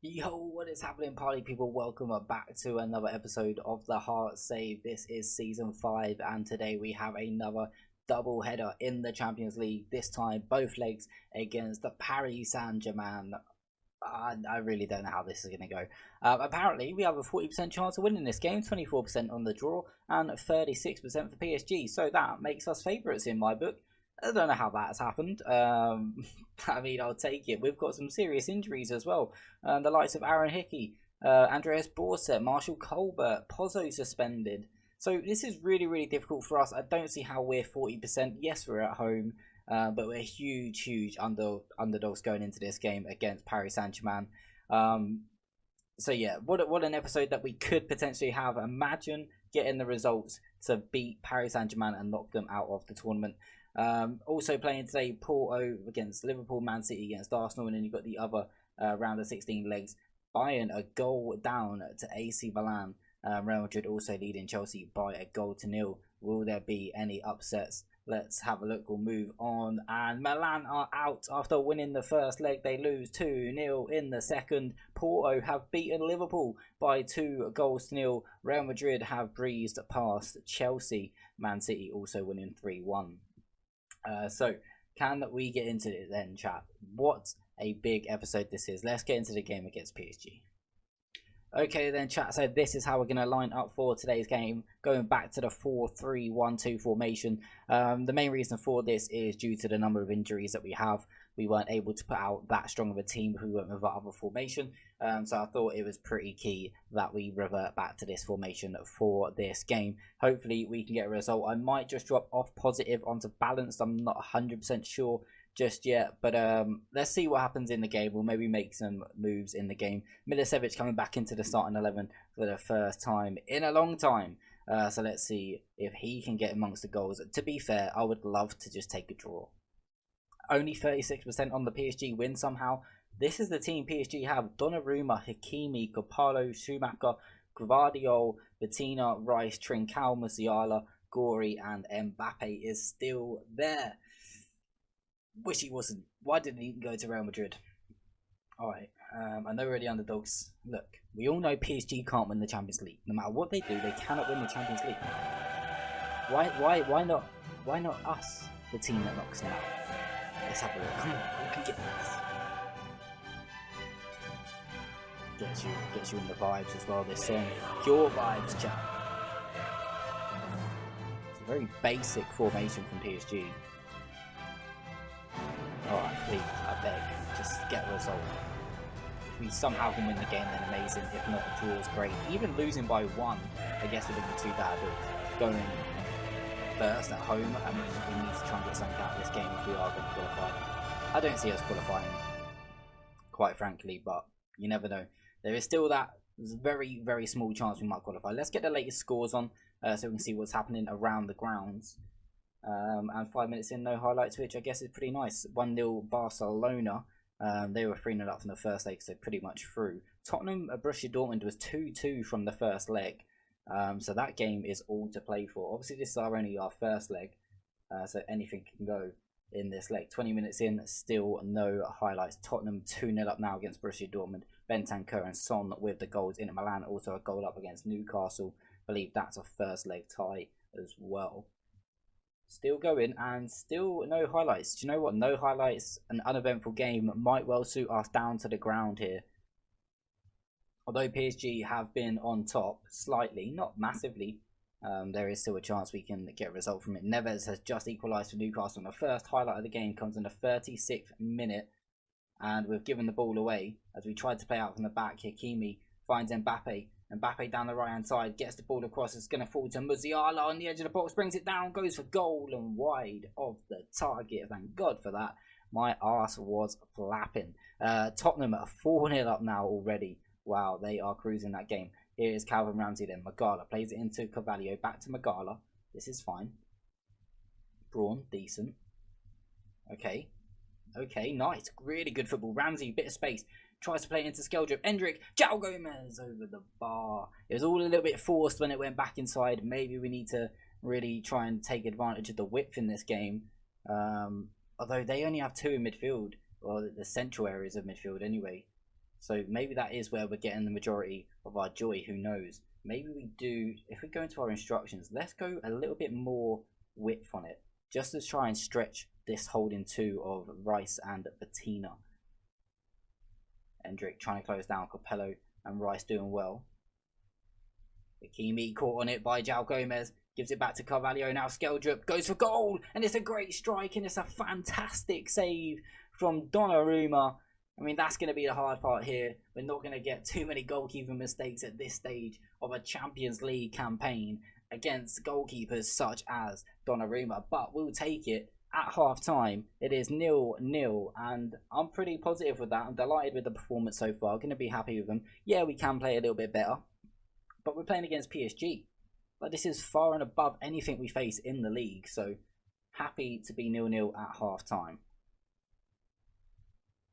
Yo, what is happening, party people? Welcome back to another episode of the Heart Save. This is season 5, and today we have another double header in the Champions League. This time, both legs against the Paris Saint-Germain. I really don't know how this is going to go. Apparently, we have a 40% chance of winning this game, 24% on the draw, and 36% for PSG. So that makes us favourites in my book. I don't know how that has happened. I mean, I'll take it. We've got some serious injuries as well. The likes of Aaron Hickey, Andreas Borset, Marshall Colbert, Pozzo suspended. So this is really, really difficult for us. I don't see how we're 40%. Yes, we're at home, but we're huge underdogs going into this game against Paris Saint-Germain. So yeah, what an episode that we could potentially have. Imagine getting the results to beat Paris Saint-Germain and knock them out of the tournament. Also playing today, Porto against Liverpool, Man City against Arsenal, and then you've got the other round of 16 legs. Bayern a goal down to AC Milan. Real Madrid also leading Chelsea by a 0-0. Will there be any upsets? Let's have a look. We'll move on. And Milan are out after winning the first leg. They lose 2-0 in the second. Porto have beaten Liverpool by 2-0. Real Madrid have breezed past Chelsea. Man City also winning 3-1. So can we get into it then, chat? What a big episode this is. Let's get into the game against PSG. Okay then, chat, so this is how we're going to line up for today's game, going back to the 4-3-1-2 formation. The main reason for this is due to the number of injuries that we have. We weren't able to put out that strong of a team who went with our other formation, so I thought it was pretty key that we revert back to this formation for this game. Hopefully we can get a result. I might just drop off positive onto balanced. I'm not 100% sure just yet, but let's see what happens in the game. We'll maybe make some moves in the game. Milicevic coming back into the starting 11 for the first time in a long time, so let's see if he can get amongst the goals. To be fair, I would love to just take a draw. Only 36% on the PSG win somehow. This is the team PSG have. Donnarumma, Hakimi, Coppola, Schumacher, Gvardiol, Bettina, Rice, Trincao, Musiala, Gori, and Mbappe is still there. Wish he wasn't. Why didn't he go to Real Madrid? Alright, I know we're the underdogs. Look, we all know PSG can't win the Champions League. No matter what they do, they cannot win the Champions League. Why not us, the team that knocks them out? Let's have a look. Come on, we can get this. Gets you in the vibes as well, this song. Your vibes, chat. It's a very basic formation from PSG. Alright, please, I beg, just get a result. If we somehow can win the game, then amazing. If not, the draw is great. Even losing by 1, I guess it wouldn't be too bad, but going first at home, I mean, we need to try and get something out of this game if we are going to qualify. I don't see us qualifying, quite frankly, but you never know. There is still that very small chance we might qualify. Let's get the latest scores on so we can see what's happening around the grounds. And 5 minutes in, no highlights, which I guess is pretty nice. 1-0 Barcelona. They were 3-0 up from the first leg, so pretty much through. Tottenham, Borussia Dortmund was 2-2 from the first leg. So that game is all to play for. Obviously, this is only our first leg, so anything can go in this leg. 20 minutes in, still no highlights. Tottenham 2-0 up now against Borussia Dortmund. Bentancur and Son with the goals. Inter Milan also a goal up against Newcastle. I believe that's a first leg tie as well. Still going and still no highlights. Do you know what? No highlights, an uneventful game might well suit us down to the ground here. Although PSG have been on top slightly, not massively, there is still a chance we can get a result from it. Neves has just equalised for Newcastle. And the first highlight of the game comes in the 36th minute. And we've given the ball away as we tried to play out from the back. Hakimi finds Mbappe. Mbappe down the right hand side, gets the ball across, it's going to fall to Musiala on the edge of the box, brings it down, goes for goal and wide of the target. Thank God for that. My arse was flapping. Tottenham are 4-0 up now already. Wow, they are cruising that game. Here is Calvin Ramsey then. Magala plays it into Carvalho, back to Magala. This is fine. Braun, decent. Okay, nice. Really good football. Ramsey, bit of space. Tries to play it into Skeldrick. Endrick. João Gomez over the bar. It was all a little bit forced when it went back inside. Maybe we need to really try and take advantage of the width in this game. Although they only have 2 in midfield. Well, the central areas of midfield anyway. So maybe that is where we're getting the majority of our joy. Who knows? Maybe we do, if we go into our instructions, let's go a little bit more width on it, just to try and stretch this holding two of Rice and Bettina. Hendrick trying to close down Capello, and Rice doing well. Hakimi caught on it by João Gomez, gives it back to Carvalho. Now Skeldrup goes for goal, and it's a great strike, and it's a fantastic save from Donnarumma. I mean, that's going to be the hard part here. We're not going to get too many goalkeeper mistakes at this stage of a Champions League campaign against goalkeepers such as Donnarumma, but we'll take it. At half time, it is 0-0, and I'm pretty positive with that. I'm delighted with the performance so far. Going to be happy with them. Yeah, we can play a little bit better, but we're playing against PSG. Like, this is far and above anything we face in the league, so happy to be 0-0 at half time.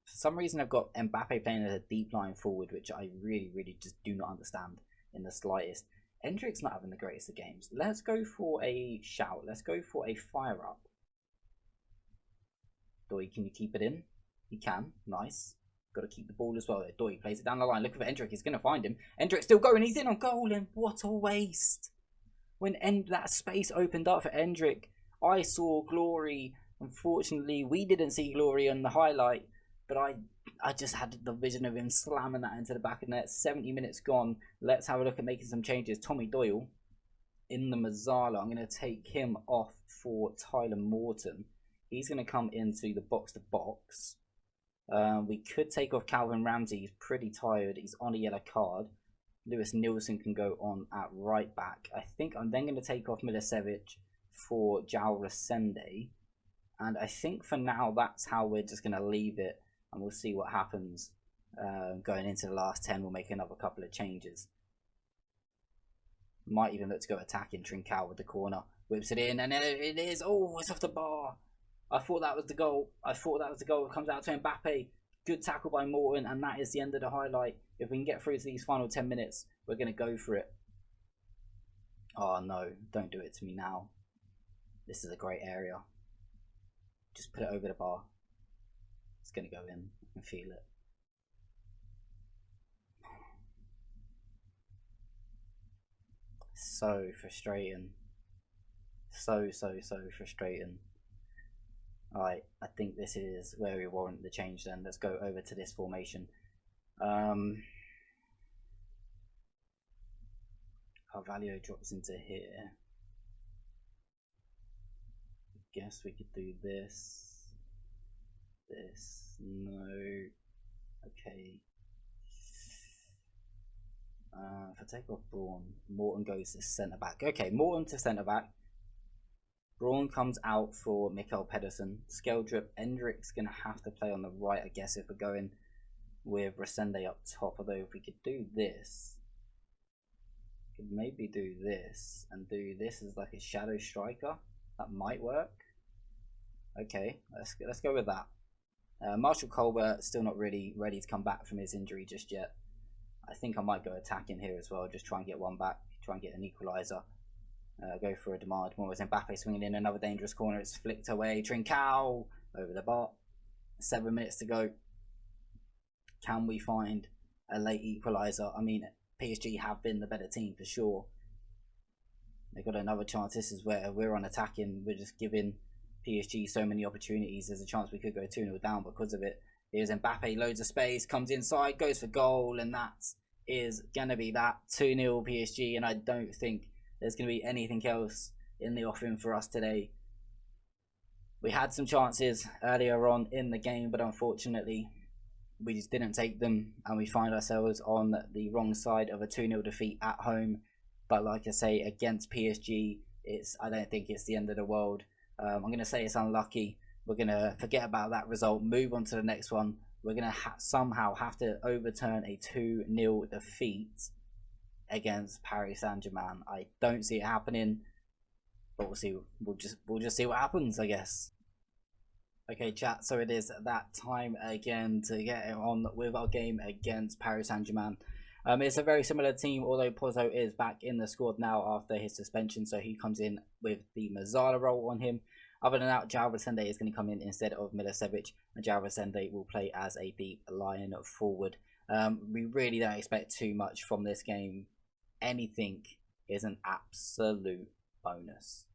For some reason, I've got Mbappe playing as a deep line forward, which I really just do not understand in the slightest. Hendrick's not having the greatest of games. Let's go for a shout. Let's go for a fire up. Doi, can you keep it in? He can. Nice. Got to keep the ball as well. Doi plays it down the line. Look for Hendrick. He's going to find him. Hendrick's still going. He's in on goal, and what a waste. When that space opened up for Hendrick, I saw glory. Unfortunately, we didn't see glory on the highlight. But I just had the vision of him slamming that into the back of the net. 70 minutes gone. Let's have a look at making some changes. Tommy Doyle in the Mazzala. I'm going to take him off for Tyler Morton. He's going to come into the box-to-box. We could take off Calvin Ramsey. He's pretty tired. He's on a yellow card. Lewis Nielsen can go on at right back. I think I'm then going to take off Milicevic for João Resende. And I think for now, that's how we're just going to leave it. And we'll see what happens going into the last 10. We'll make another couple of changes. Might even look to go attacking. Trincao with the corner. Whips it in, and it is. Oh, it's off the bar. I thought that was the goal. It comes out to Mbappe. Good tackle by Morton, and that is the end of the highlight. If we can get through to these final 10 minutes, we're going to go for it. Oh, no. Don't do it to me now. This is a great area. Just put it over the bar. It's going to go in. I can feel it. So frustrating. So frustrating. Alright, I think this is where we warrant the change then. Let's go over to this formation. Carvalho drops into here. I guess we could do this. No. Okay. If I take off Braun, Morton goes to centre back. Okay, Morton to centre back. Braun comes out for Mikael Pedersen. Skeldrup, Hendrick's going to have to play on the right, I guess, if we're going with Resende up top. Although if we could do this, could maybe do this and do this as like a shadow striker. That might work. Okay, let's go with that. Marshall Colbert still not really ready to come back from his injury just yet. I think I might go attacking here as well. Just try and get one back. Try and get an equaliser. Go for a demand. More as Mbappe swinging in another dangerous corner. It's flicked away. Trincao over the bar. 7 minutes to go. Can we find a late equaliser? I mean, PSG have been the better team for sure. They got another chance. This is where we're on attacking. We're just giving PSG so many opportunities. There's a chance we could go 2-0 down because of it. Here's Mbappe, loads of space, comes inside, goes for goal, and that is going to be that 2-0 PSG. And I don't think there's going to be anything else in the offing for us today. We had some chances earlier on in the game, but unfortunately we just didn't take them, and we find ourselves on the wrong side of a 2-0 defeat at home. But like I say, against PSG, I don't think it's the end of the world. I'm going to say it's unlucky. We're going to forget about that result, move on to the next one. We're going to somehow have to overturn a 2-0 defeat against Paris Saint-Germain. I don't see it happening, but we'll see. We'll just see what happens, I guess. Okay, chat, so it is that time again to get on with our game against Paris Saint-Germain. It's a very similar team, although Pozzo is back in the squad now after his suspension, so he comes in with the Mazzala role on him. Other than that, João Resende is going to come in instead of Milicevic, and João Resende will play as a deep line forward. We really don't expect too much from this game. Anything is an absolute bonus.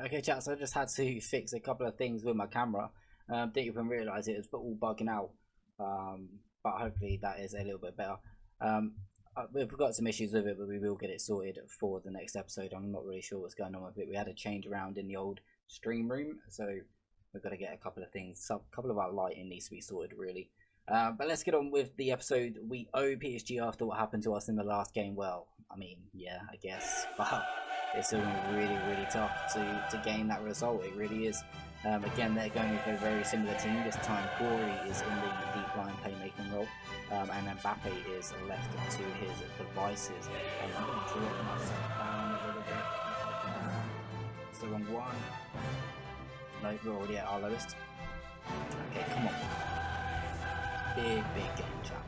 Okay, chat, so I just had to fix a couple of things with my camera. Didn't even realise it was all bugging out. But hopefully that is a little bit better. We've got some issues with it, but we will get it sorted for the next episode. I'm not really sure what's going on with it. We had a change around in the old stream room, so we've got to get a couple of things. A couple of our lighting needs to be sorted, really. But let's get on with the episode. We owe PSG after what happened to us in the last game. Well, I mean, yeah, I guess. But it's still really, really tough to gain that result. It really is. Again, they're going with a very similar team. This time, Gory is in the deep line playmaking role, and Mbappe is left to his devices. I'm going to draw myself down a little bit. It's the wrong one. No, we're already at our lowest. Okay, come on. Big game, chat.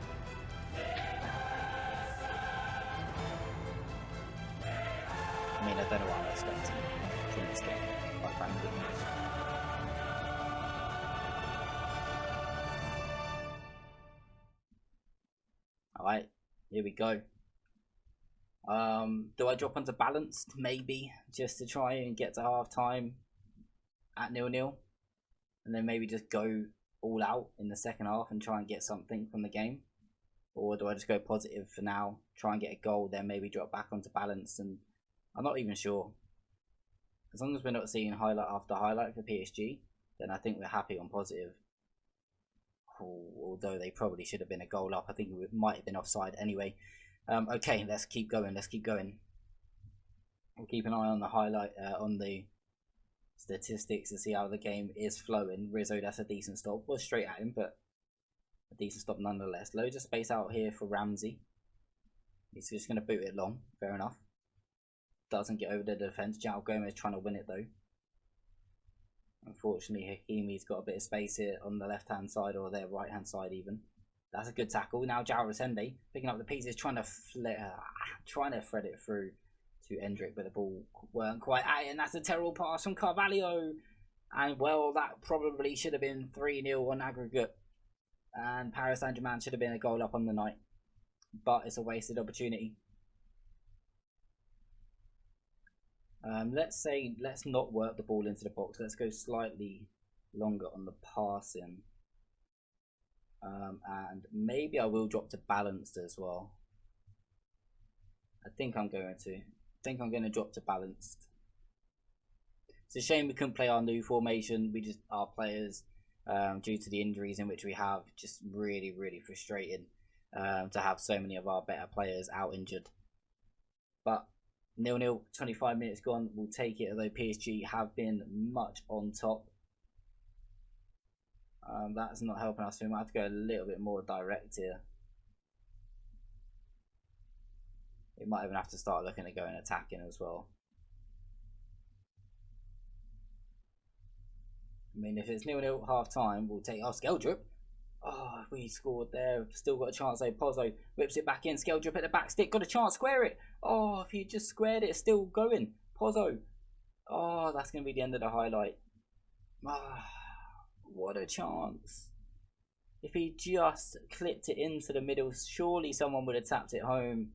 I mean, I don't know what I'm expecting from this game, quite frankly. Alright, here we go. Do I drop onto balanced? Maybe, just to try and get to half time at 0-0, and then maybe just go all out in the second half and try and get something from the game? Or do I just go positive for now, try and get a goal, then maybe drop back onto balance? And I'm not even sure. As long as we're not seeing highlight after highlight for PSG, then I think we're happy on positive. Although they probably should have been a goal up. I think it might have been offside anyway. Okay, let's keep going. We'll keep an eye on the highlight, on the statistics to see how the game is flowing. Rizzo, that's a decent stop. Was straight at him, but a decent stop nonetheless. Loads of space out here for Ramsey. He's just going to boot it long. Fair enough. Doesn't get over the defence. João Gomez trying to win it though. Unfortunately, Hakimi's got a bit of space here on the left-hand side, or their right-hand side even. That's a good tackle. Now João Resende picking up the pieces, trying to thread it through to Endrick, but the ball weren't quite at it, and that's a terrible pass from Carvalho. And well, that probably should have been 3-0 on aggregate, and Paris Saint-Germain should have been a goal up on the night, but it's a wasted opportunity. Let's not work the ball into the box. Let's go slightly longer on the passing. And maybe I will drop to balanced as well. I think I'm going to drop to balanced. It's a shame we couldn't play our new formation. Our players, due to the injuries in which we have, just really frustrated to have so many of our better players out injured. But 0-0, 25 minutes gone, we'll take it, although PSG have been much on top. That's not helping us, so we might have to go a little bit more direct here. We might even have to start looking at going attacking as well. I mean, if it's 0-0 half time, we'll take our Skeldrip. Oh, we scored there. Still got a chance though. Pozzo whips it back in. Skeldrip at the back stick. Got a chance. Square it. Oh, if he just squared it, it's still going. Pozzo. Oh, that's going to be the end of the highlight. Ah, what a chance. If he just clipped it into the middle, surely someone would have tapped it home.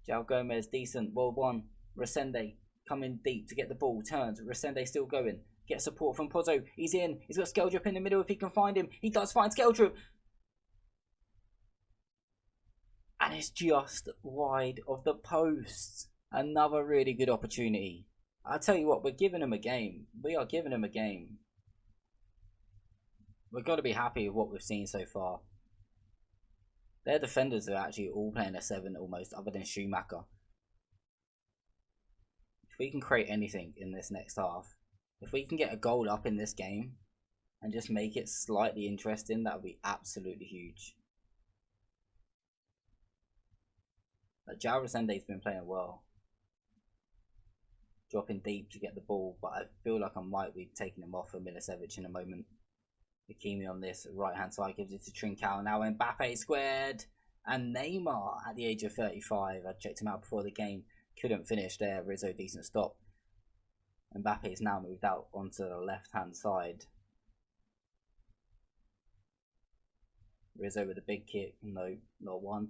João Gomez, decent. Well won. Resende coming deep to get the ball. Turns. Resende still going. Get support from Pozzo. He's in. He's got Skeldrip in the middle if he can find him. He does find Skeldrip. And it's just wide of the post. Another really good opportunity. I tell you what, we're giving him a game. We are giving him a game. We've got to be happy with what we've seen so far. Their defenders are actually all playing a 7 almost, other than Schumacher. If we can create anything in this next half, if we can get a goal up in this game and just make it slightly interesting, that would be absolutely huge. But João Resende's been playing well. Dropping deep to get the ball, but I feel like I might be taking him off for Milicevic in a moment. Hakimi on this right hand side gives it to Trincao. Now Mbappe squared, and Neymar at the age of 35. I checked him out before the game. Couldn't finish there. Rizzo, decent stop. Mbappe is now moved out onto the left hand side. Rizzo with a big kick. No, not one.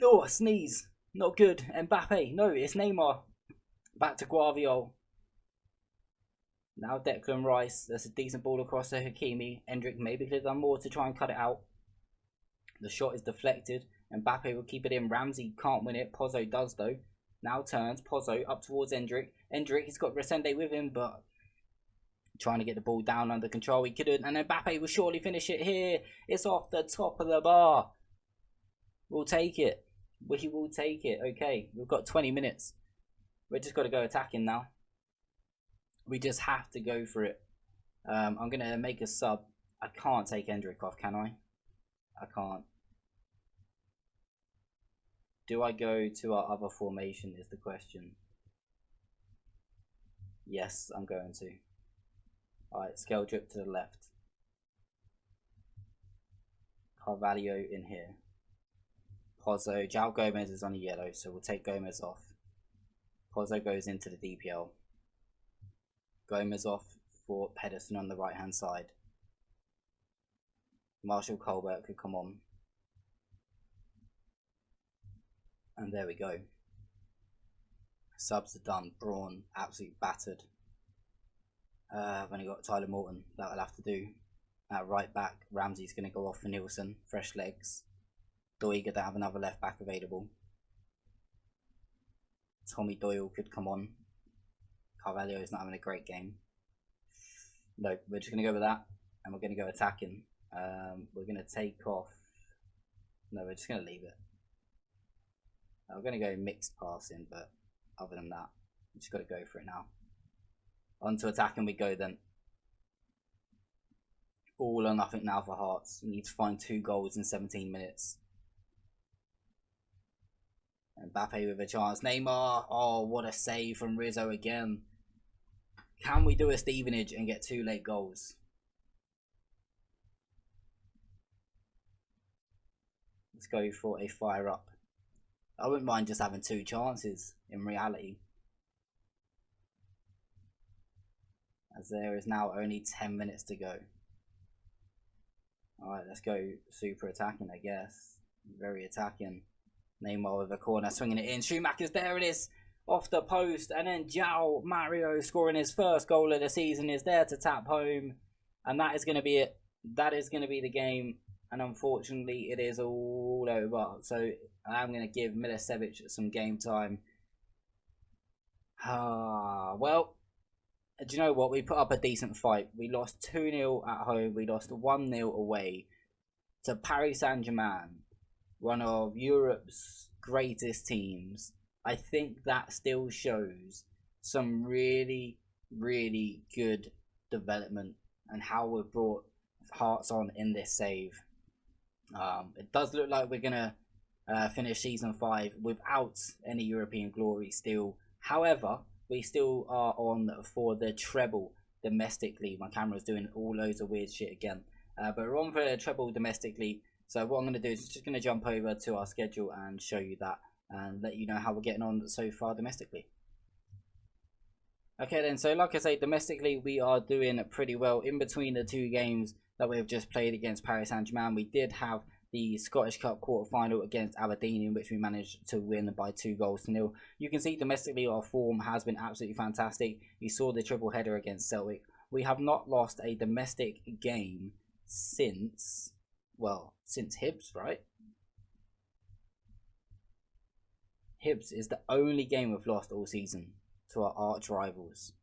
Oh, a sneeze. Not good. Mbappe. No, it's Neymar. Back to Guardiol. Now Declan Rice. That's a decent ball across to Hakimi. Endrick maybe could have done more to try and cut it out. The shot is deflected. Mbappe will keep it in. Ramsey can't win it. Pozzo does though. Now turns. Pozzo up towards Endrick. Endrick, he's got Resende with him, but trying to get the ball down under control. He couldn't. And Mbappe will surely finish it here. It's off the top of the bar. We'll take it. We will take it. Okay, we've got 20 minutes. We've just got to go attacking now. We just have to go for it. I'm going to make a sub. I can't take Endrick off, can I? I can't. Do I go to our other formation is the question. Yes, I'm going to. Alright, scale drip to the left. Carvalho in here. Pozzo. João Gomez is on a yellow, so we'll take Gomez off. Pozzo goes into the DPL. Gomez off for Pedersen on the right hand side. Marshall Colbert could come on. And there we go. Subs are done. Braun absolutely battered. I've only got Tyler Morton. That'll have to do. At right back, Ramsey's going to go off for Nielsen. Fresh legs. Doiga to have another left back available. Tommy Doyle could come on. Carvalho is not having a great game. No, we're just going to go with that. And we're going to go attacking. We're going to take off. No, we're just going to leave it. We're going to go mixed passing, but other than that, we just got to go for it now. On to attacking we go then. All or nothing now for Hearts. We need to find 2 goals in 17 minutes. Mbappe with a chance. Neymar. Oh, what a save from Rizzo again. Can we do a Stevenage and get 2 late goals? Let's go for a fire up. I wouldn't mind just having 2 chances in reality. As there is now only 10 minutes to go. Alright, let's go super attacking, I guess. Very attacking. Neymar with a corner, swinging it in. Schumacher's, there it is. Off the post. And then João Mario scoring his first goal of the season is there to tap home. And that is going to be it. That is going to be the game. And unfortunately, it is all over. So I'm going to give Milicevic some game time. Well, do you know what? We put up a decent fight. We lost 2-0 at home. We lost 1-0 away to Paris Saint-Germain, one of Europe's greatest teams. I think that still shows some really, really good development and how we've brought Hearts on in this save. It does look like we're going to finish Season 5 without any European glory still. However, we still are on for the treble domestically. My camera's doing all loads of weird shit again. But we're on for the treble domestically. So what I'm going to do is just going to jump over to our schedule and show you that. And let you know how we're getting on so far domestically. Okay then, so like I say, domestically we are doing pretty well. In between the 2 games that we've just played against Paris Saint-Germain, we did have the Scottish Cup quarter-final against Aberdeen, in which we managed to win by 2-0. You can see domestically our form has been absolutely fantastic. You saw the triple header against Celtic. We have not lost a domestic game since, well, since Hibs, right? Hibs is the only game we've lost all season to our arch rivals.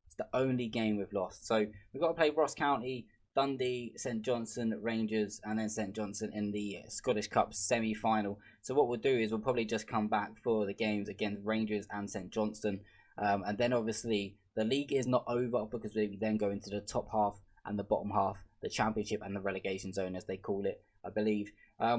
It's the only game we've lost. So we've got to play Ross County, Dundee, St Johnstone, Rangers, and then St Johnstone in the Scottish Cup semi-final. So what we'll do is we'll probably just come back for the games against Rangers and St Johnstone. And then obviously the league is not over, because we then go into the top half and the bottom half, the championship and the relegation zone as they call it, I believe.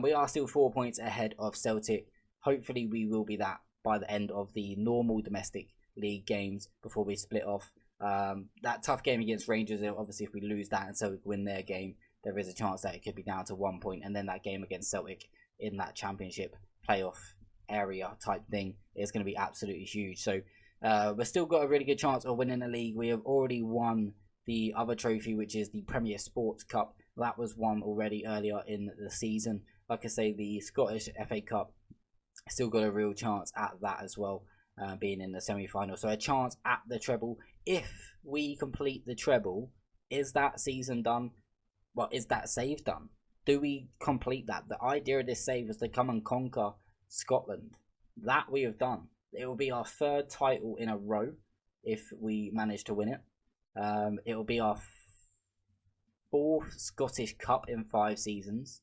We are still 4 points ahead of Celtic. Hopefully we will be that by the end of the normal domestic league games before we split off. That tough game against Rangers, obviously if we lose that and Celtic win their game, there is a chance that it could be down to 1 point. And then that game against Celtic in that championship playoff area type thing is going to be absolutely huge. So we've still got a really good chance of winning the league. We have already won the other trophy, which is the Premier Sports Cup, that was won already earlier in the season. Like I say, the Scottish FA Cup still got a real chance at that as well, being in the semi-final. So a chance at the treble. If we complete the treble, is that season done? Well, is that save done? Do we complete that? The idea of this save was to come and conquer Scotland. That we have done. It will be our 3rd title in a row if we manage to win it. It will be our 4th Scottish Cup in 5 seasons.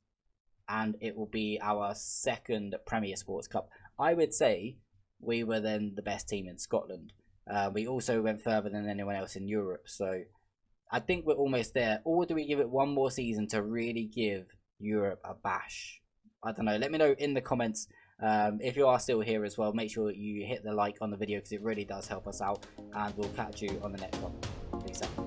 And it will be our 2nd Premier Sports Cup. I would say we were then the best team in Scotland. We also went further than anyone else in Europe. So I think we're almost there. Or do we give it one more season to really give Europe a bash? I don't know. Let me know in the comments. If you are still here as well, make sure you hit the like on the video because it really does help us out. And we'll catch you on the next one. Peace out.